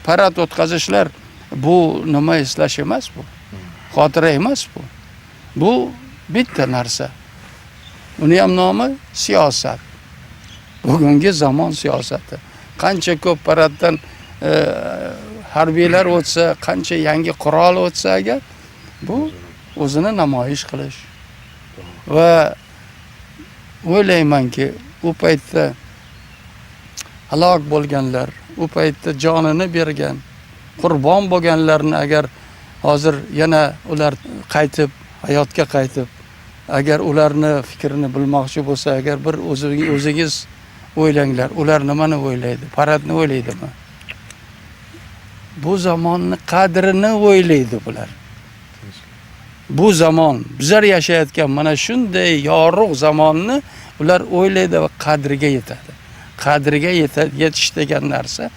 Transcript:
parad o'tkazishlar bu nima eslash emas bu. Xotira emas bu. Bu bitta narsa. Uni ham nomi siyosat. Bugungi zamon siyosati. Qancha ko'p paraddan harbiylar o'tsa, qancha yangi qurol o'tsa agar bu o'zini namoyish qilish. Va o'ylaymanki, u paytda halok bo'lganlar, u paytda jonini bergan, qurbon bo'lganlarni agar hozir yana ular qaytib, hayotga qaytib, agar ularni fikrini bilmoqchi bo'lsa, agar bir o'zingiz o'ylanglar, ular nimani o'ylaydi? Paradni o'ylaydimi? Bu zamonni qadrini o'ylaydi bular. Bu zamon, bizlar yashayotgan mana shunday yorug' zamonni ular o'ylaydi va qadriga yetadi. Qadriga yetish degan narsa